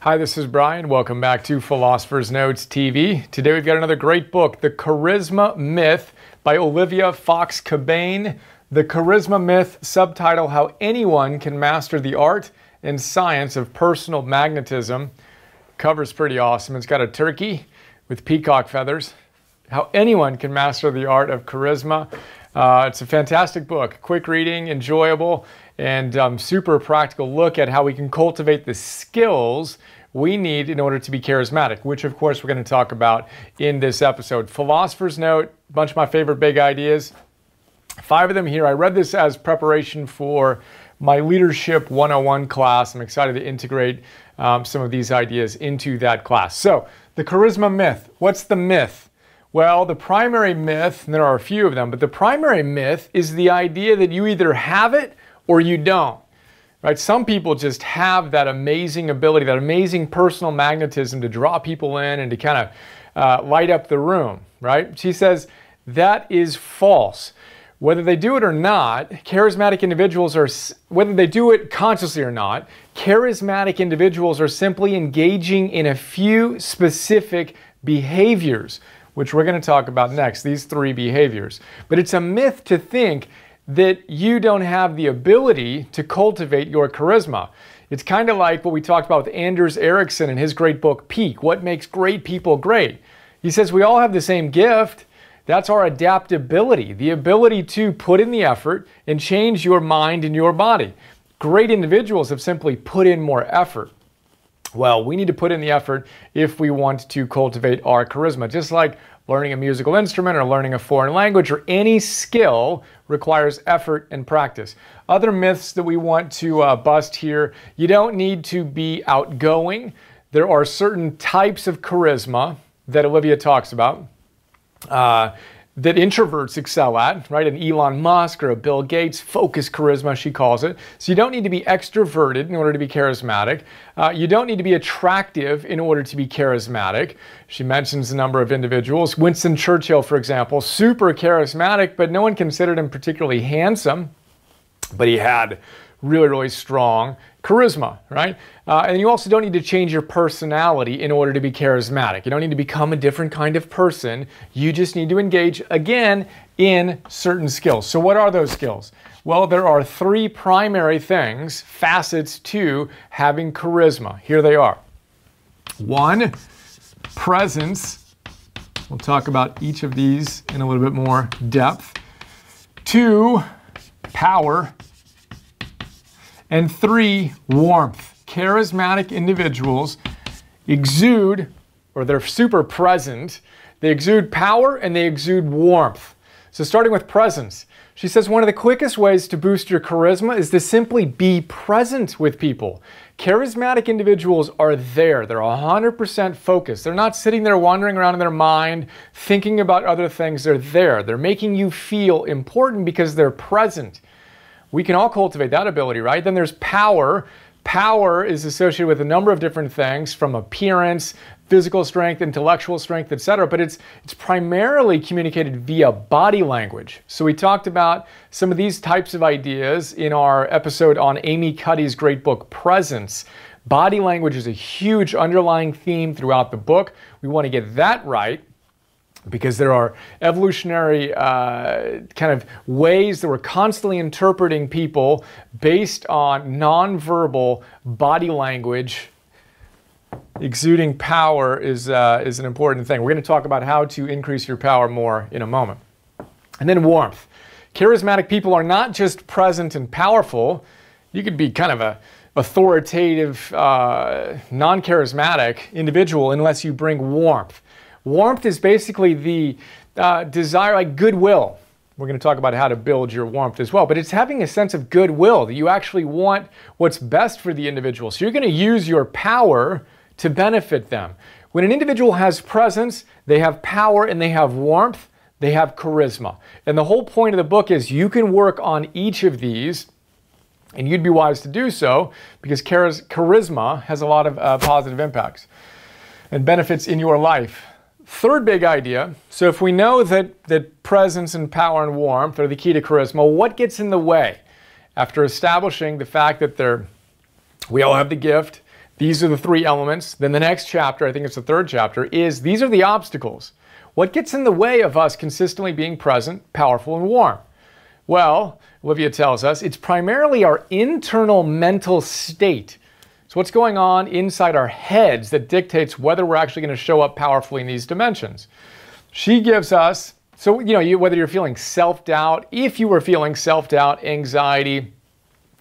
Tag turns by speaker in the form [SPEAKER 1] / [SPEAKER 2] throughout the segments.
[SPEAKER 1] Hi, this is Brian. Welcome back to Philosophers Notes TV. Today we've got another great book, The Charisma Myth by Olivia Fox Cabane. The Charisma Myth, subtitle, How Anyone Can Master the Art and Science of Personal Magnetism. Cover's pretty awesome. It's got a turkey with peacock feathers. How anyone can master the art of charisma. It's a fantastic book. Quick reading, enjoyable, and super practical look at how we can cultivate the skills we need in order to be charismatic, which of course we're going to talk about in this episode. Philosopher's Note, a bunch of my favorite big ideas. 5 of them here. I read this as preparation for my Leadership 101 class. I'm excited to integrate some of these ideas into that class. So, the charisma myth. What's the myth? Well, the primary myth, and there are a few of them, but the primary myth is the idea that you either have it or you don't. Right? Some people just have that amazing ability, that amazing personal magnetism to draw people in and to kind of light up the room. Right? She says that is false. Whether they do it or not, charismatic individuals are, whether they do it consciously or not, charismatic individuals are simply engaging in a few specific behaviors, which we're going to talk about next, these 3 behaviors. But it's a myth to think that you don't have the ability to cultivate your charisma. It's kind of like what we talked about with Anders Ericsson in his great book, Peak, What Makes Great People Great. He says we all have the same gift. That's our adaptability, the ability to put in the effort and change your mind and your body. Great individuals have simply put in more effort. Well, we need to put in the effort if we want to cultivate our charisma. Just like learning a musical instrument or learning a foreign language or any skill requires effort and practice. Other myths that we want to bust here: you don't need to be outgoing. There are certain types of charisma that Olivia talks about that introverts excel at, right? An Elon Musk or a Bill Gates, focus charisma, she calls it. So you don't need to be extroverted in order to be charismatic. You don't need to be attractive in order to be charismatic. She mentions a number of individuals. Winston Churchill, for example, super charismatic, but no one considered him particularly handsome, but he had really, really strong charisma, right? And you also don't need to change your personality in order to be charismatic. You don't need to become a different kind of person. You just need to engage, again, in certain skills. So what are those skills? Well, there are 3 primary things, facets to having charisma. Here they are. 1, presence. We'll talk about each of these in a little bit more depth. 2, power. And 3, warmth. Charismatic individuals exude, or they're super present, they exude power and they exude warmth. So starting with presence, she says one of the quickest ways to boost your charisma is to simply be present with people. Charismatic individuals are there. They're 100% focused. They're not sitting there wandering around in their mind, thinking about other things. They're there. They're making you feel important because they're present. We can all cultivate that ability, right? Then there's power. Power is associated with a number of different things, from appearance, physical strength, intellectual strength, etc. But it's primarily communicated via body language. So we talked about some of these types of ideas in our episode on Amy Cuddy's great book, Presence. Body language is a huge underlying theme throughout the book. We want to get that right, because there are evolutionary kind of ways that we're constantly interpreting people based on nonverbal body language. Exuding power is an important thing. We're going to talk about how to increase your power more in a moment. And then warmth. Charismatic people are not just present and powerful. You could be kind of a authoritative, non-charismatic individual unless you bring warmth. Warmth is basically the desire, like goodwill. We're going to talk about how to build your warmth as well, but it's having a sense of goodwill, that you actually want what's best for the individual. So you're going to use your power to benefit them. When an individual has presence, they have power and they have warmth, they have charisma. And the whole point of the book is you can work on each of these, and you'd be wise to do so, because charisma has a lot of positive impacts and benefits in your life. 3rd big idea, so if we know that presence and power and warmth are the key to charisma, what gets in the way? After establishing the fact that we all have the gift, These are the three elements. Then the next chapter, I think it's the third chapter, is these are the obstacles. What gets in the way of us consistently being present, powerful, and warm? Well, Olivia tells us it's primarily our internal mental state. So what's going on inside our heads that dictates whether we're actually going to show up powerfully in these dimensions. She gives us, so whether you're feeling self-doubt, if you were feeling self-doubt, anxiety,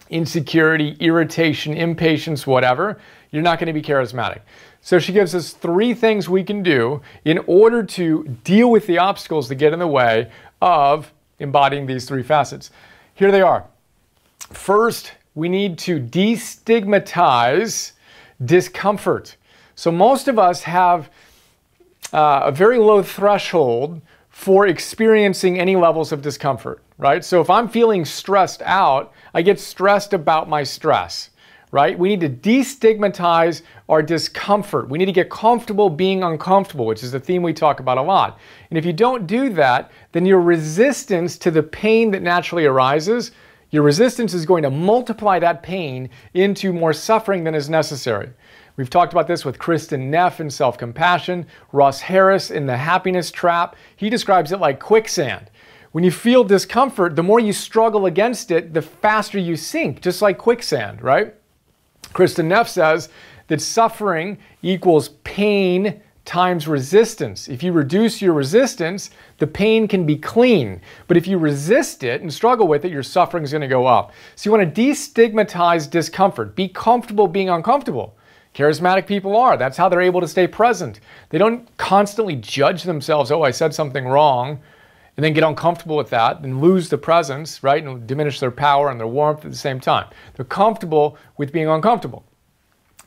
[SPEAKER 1] insecurity, irritation, impatience, whatever, you're not going to be charismatic. So she gives us three things we can do in order to deal with the obstacles that get in the way of embodying these three facets. Here they are. First, we need to destigmatize discomfort. So most of us have a very low threshold for experiencing any levels of discomfort, right? So if I'm feeling stressed out, I get stressed about my stress, right? We need to destigmatize our discomfort. We need to get comfortable being uncomfortable, which is a theme we talk about a lot. And if you don't do that, then your resistance to the pain that naturally arises, your resistance is going to multiply that pain into more suffering than is necessary. We've talked about this with Kristen Neff in Self-Compassion, Ross Harris in The Happiness Trap. He describes it like quicksand. When you feel discomfort, the more you struggle against it, the faster you sink, just like quicksand, right? Kristen Neff says that suffering equals pain times resistance. If you reduce your resistance, the pain can be clean. But if you resist it and struggle with it, your suffering is going to go up. So you want to destigmatize discomfort. Be comfortable being uncomfortable. Charismatic people are. That's how they're able to stay present. They don't constantly judge themselves, oh, I said something wrong, and then get uncomfortable with that and lose the presence, right, and diminish their power and their warmth at the same time. They're comfortable with being uncomfortable.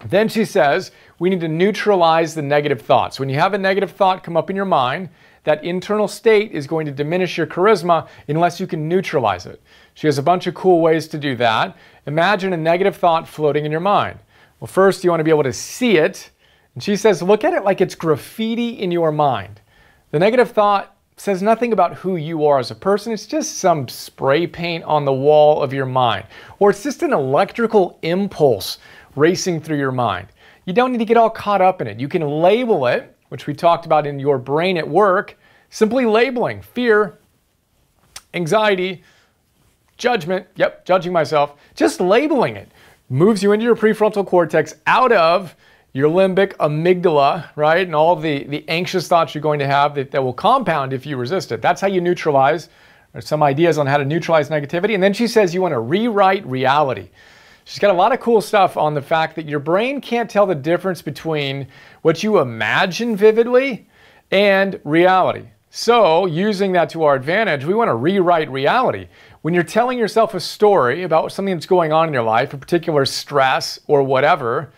[SPEAKER 1] Then she says we need to neutralize the negative thoughts. When you have a negative thought come up in your mind, that internal state is going to diminish your charisma unless you can neutralize it. She has a bunch of cool ways to do that. Imagine a negative thought floating in your mind. Well, first you want to be able to see it. And she says, look at it like it's graffiti in your mind. The negative thought says nothing about who you are as a person. It's just some spray paint on the wall of your mind. Or it's just an electrical impulse racing through your mind. You don't need to get all caught up in it. You can label it, which we talked about in Your Brain at Work, simply labeling fear, anxiety, judgment, yep, judging myself, just labeling it moves you into your prefrontal cortex, out of your limbic amygdala, right? And all the anxious thoughts you're going to have that will compound if you resist it. That's how you neutralize. There's some ideas on how to neutralize negativity. And then she says you want to rewrite reality. She's got a lot of cool stuff on the fact that your brain can't tell the difference between what you imagine vividly and reality. So, using that to our advantage, we want to rewrite reality. When you're telling yourself a story about something that's going on in your life, a particular stress or whatever,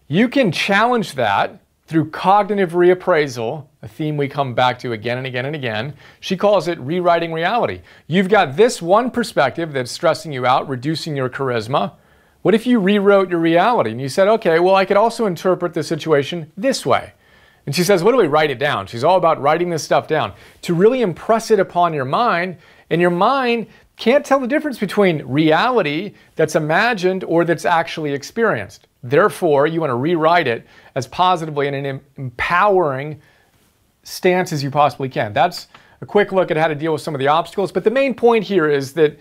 [SPEAKER 1] you can challenge that through cognitive reappraisal, a theme we come back to again and again and again. She calls it rewriting reality. You've got this one perspective that's stressing you out, reducing your charisma. What if you rewrote your reality and you said, okay, well, I could also interpret the situation this way. And she says, what do we write it down? She's all about writing this stuff down to really impress it upon your mind. And your mind can't tell the difference between reality that's imagined or that's actually experienced. Therefore, you want to rewrite it as positively in an empowering stance as you possibly can. That's a quick look at how to deal with some of the obstacles. But the main point here is that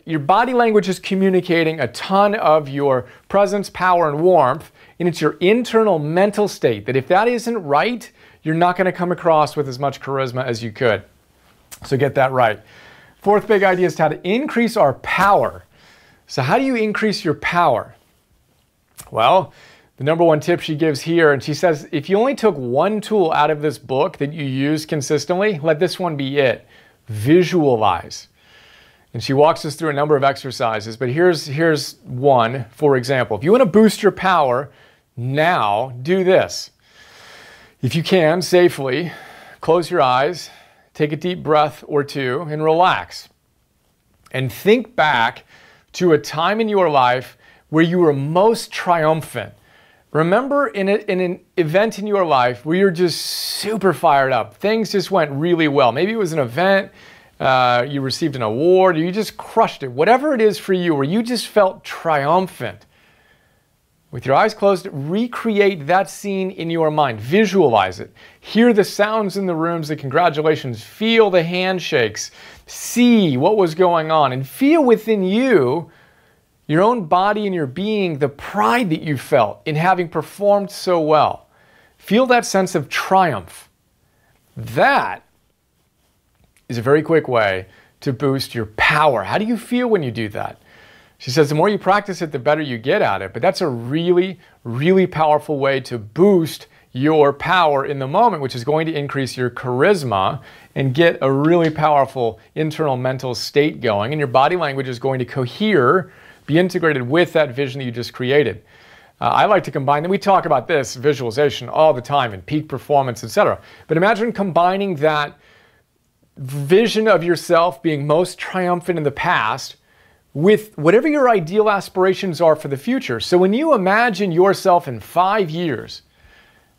[SPEAKER 1] your body language is communicating a ton of your presence, power, and warmth. And it's your internal mental state that if that isn't right, you're not going to come across with as much charisma as you could. So get that right. Fourth big idea is how to increase our power. So how do you increase your power? Well, the number one tip she gives here, and she says, if you only took one tool out of this book that you use consistently, let this one be it. Visualize. And she walks us through a number of exercises, but here's one. For example, if you want to boost your power, now do this. If you can, safely, close your eyes, take a deep breath or two, and relax. And think back to a time in your life where you were most triumphant. Remember in an event in your life where you're just super fired up. Things just went really well. Maybe it was an event, you received an award, or you just crushed it. Whatever it is for you, where you just felt triumphant. With your eyes closed, recreate that scene in your mind. Visualize it. Hear the sounds in the rooms, the congratulations. Feel the handshakes. See what was going on. And feel within you, your own body and your being, the pride that you felt in having performed so well. Feel that sense of triumph. That is a very quick way to boost your power. How do you feel when you do that? She says the more you practice it, the better you get at it. But that's a really, really powerful way to boost your power in the moment, which is going to increase your charisma and get a really powerful internal mental state going. And your body language is going to cohere, be integrated with that vision that you just created. I like to combine them. We talk about this visualization all the time in peak performance, etc. But imagine combining that vision of yourself being most triumphant in the past with whatever your ideal aspirations are for the future. So when you imagine yourself in 5 years,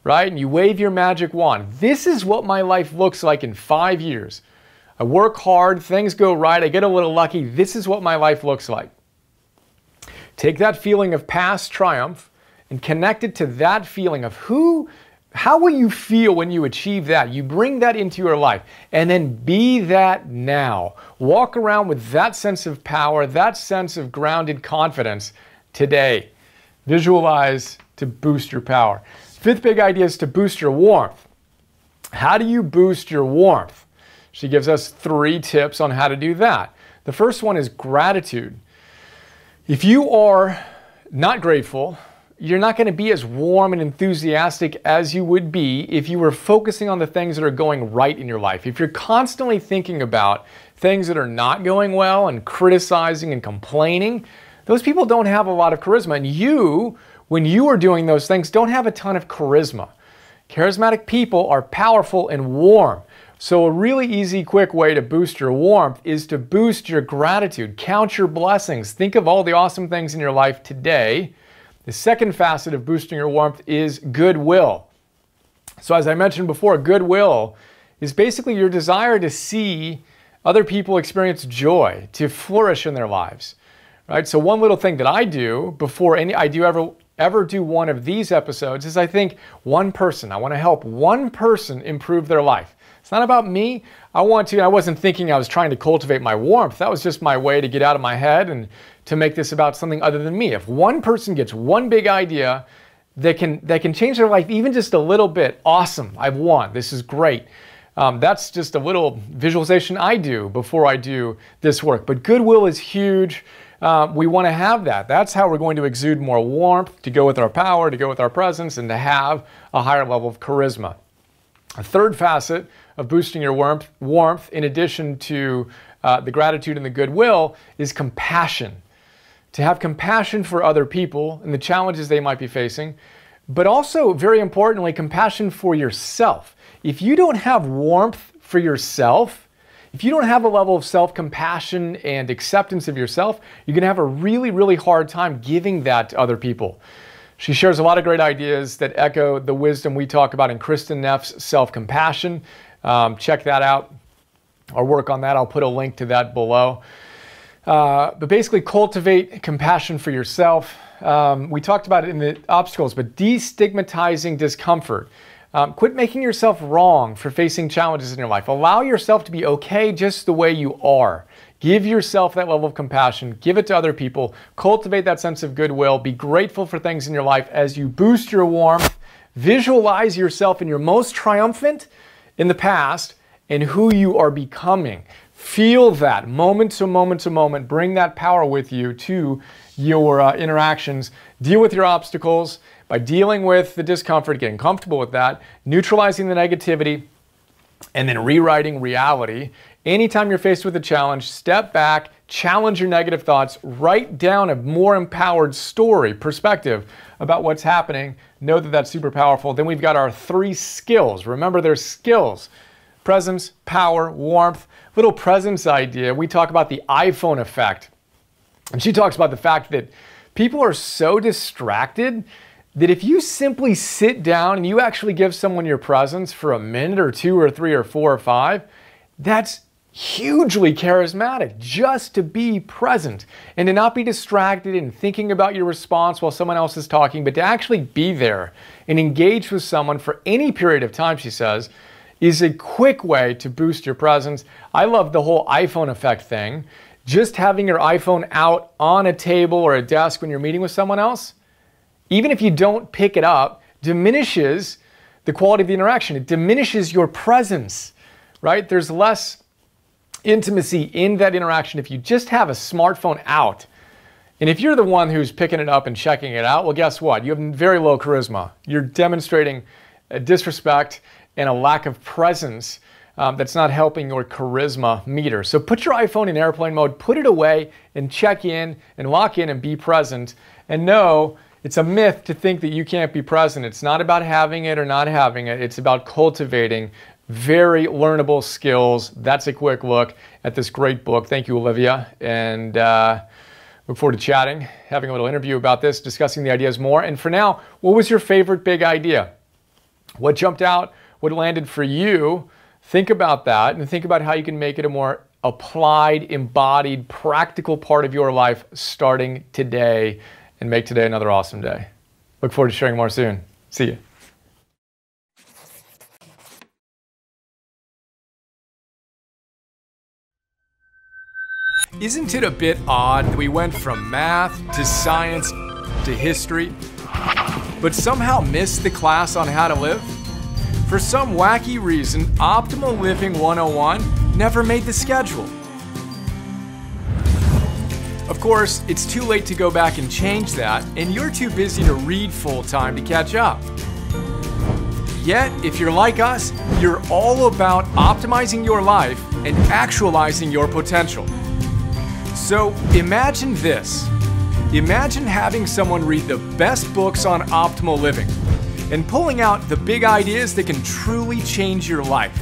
[SPEAKER 1] right, and you wave your magic wand, this is what my life looks like in 5 years. I work hard, things go right, I get a little lucky, this is what my life looks like. Take that feeling of past triumph and connect it to that feeling of how will you feel when you achieve that? You bring that into your life and then be that now. Walk around with that sense of power, that sense of grounded confidence today. Visualize to boost your power. Fifth big idea is to boost your warmth. How do you boost your warmth? She gives us 3 tips on how to do that. The first one is gratitude. If you are not grateful, you're not going to be as warm and enthusiastic as you would be if you were focusing on the things that are going right in your life. If you're constantly thinking about things that are not going well and criticizing and complaining, those people don't have a lot of charisma. And you, when you are doing those things, don't have a ton of charisma. Charismatic people are powerful and warm. So a really easy, quick way to boost your warmth is to boost your gratitude. Count your blessings. Think of all the awesome things in your life today. The second facet of boosting your warmth is goodwill. So as I mentioned before, goodwill is basically your desire to see other people experience joy, to flourish in their lives. Right? So one little thing that I do before I ever do one of these episodes is I think I want to help one person improve their life. It's not about me. I wasn't thinking I was trying to cultivate my warmth. That was just my way to get out of my head and to make this about something other than me. If one person gets one big idea that can change their life even just a little bit, awesome, I've won. This is great. That's just a little visualization I do before I do this work. But goodwill is huge. We want to have that. That's how we're going to exude more warmth, to go with our power, to go with our presence, and to have a higher level of charisma. A third facet of boosting your warmth, in addition to the gratitude and the goodwill, is compassion. To have compassion for other people and the challenges they might be facing, but also, very importantly, compassion for yourself. If you don't have warmth for yourself, if you don't have a level of self-compassion and acceptance of yourself, you're going to have a really, really hard time giving that to other people. She shares a lot of great ideas that echo the wisdom we talk about in Kristen Neff's Self-Compassion. Check that out. Our work on that, I'll put a link to that below. But basically, cultivate compassion for yourself. We talked about it in the obstacles, but destigmatizing discomfort. Quit making yourself wrong for facing challenges in your life. Allow yourself to be okay just the way you are. Give yourself that level of compassion. Give it to other people. Cultivate that sense of goodwill. Be grateful for things in your life as you boost your warmth. Visualize yourself in your most triumphant in the past and who you are becoming. Feel that moment to moment to moment. Bring that power with you to your interactions. Deal with your obstacles by dealing with the discomfort, getting comfortable with that, neutralizing the negativity, and then rewriting reality. Anytime you're faced with a challenge, step back, challenge your negative thoughts, write down a more empowered story, perspective about what's happening. Know that that's super powerful. Then we've got our 3 skills. Remember, there's skills: presence, power, warmth. Little presence idea. We talk about the iPhone effect. And she talks about the fact that people are so distracted that if you simply sit down and you actually give someone your presence for a minute or 2 or 3 or 4 or 5, that's hugely charismatic just to be present and to not be distracted and thinking about your response while someone else is talking, but to actually be there and engage with someone for any period of time, she says, is a quick way to boost your presence. I love the whole iPhone effect thing. Just having your iPhone out on a table or a desk when you're meeting with someone else, even if you don't pick it up, diminishes the quality of the interaction. It diminishes your presence, right? There's less intimacy in that interaction if you just have a smartphone out. And if you're the one who's picking it up and checking it out, well, guess what? You have very low charisma. You're demonstrating a disrespect and a lack of presence that's not helping your charisma meter. So put your iPhone in airplane mode, put it away, and check in and lock in and be present. And no, it's a myth to think that you can't be present. It's not about having it or not having it. It's about cultivating very learnable skills. That's a quick look at this great book. Thank you, Olivia. And look forward to chatting, having a little interview about this, discussing the ideas more. And for now, what was your favorite big idea? What jumped out? What landed for you? Think about that and think about how you can make it a more applied, embodied, practical part of your life starting today and make today another awesome day. Look forward to sharing more soon. See you. Isn't it a bit odd that we went from math to science to history, but somehow missed the class on how to live? For some wacky reason, Optimal Living 101 never made the schedule. Of course, it's too late to go back and change that, and you're too busy to read full-time to catch up. Yet, if you're like us, you're all about optimizing your life and actualizing your potential. So imagine this. Imagine having someone read the best books on optimal living and pulling out the big ideas that can truly change your life.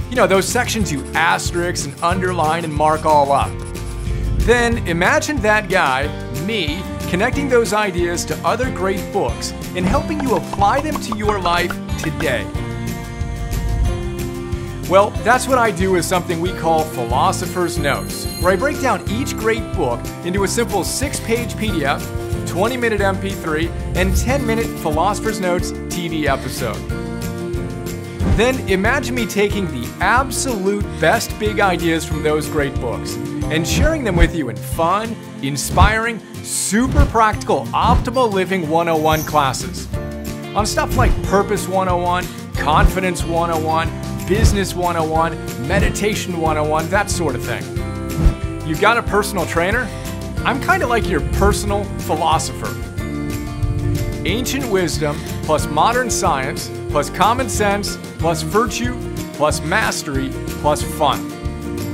[SPEAKER 1] You know, those sections you asterisk and underline and mark all up. Then imagine that guy, me, connecting those ideas to other great books and helping you apply them to your life today. Well, that's what I do with something we call Philosophers Notes, where I break down each great book into a simple 6-page PDF, 20-minute MP3, and 10-minute Philosophers Notes TV episode. Then imagine me taking the absolute best big ideas from those great books and sharing them with you in fun, inspiring, super practical Optimal Living 101 classes. On stuff like Purpose 101, Confidence 101, Business 101, Meditation 101, that sort of thing. You got a personal trainer? I'm kind of like your personal philosopher. Ancient wisdom plus modern science plus common sense plus virtue plus mastery plus fun.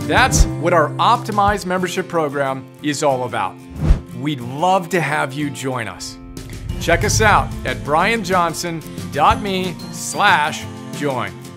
[SPEAKER 1] That's what our optimized membership program is all about. We'd love to have you join us. Check us out at brianjohnson.me/join.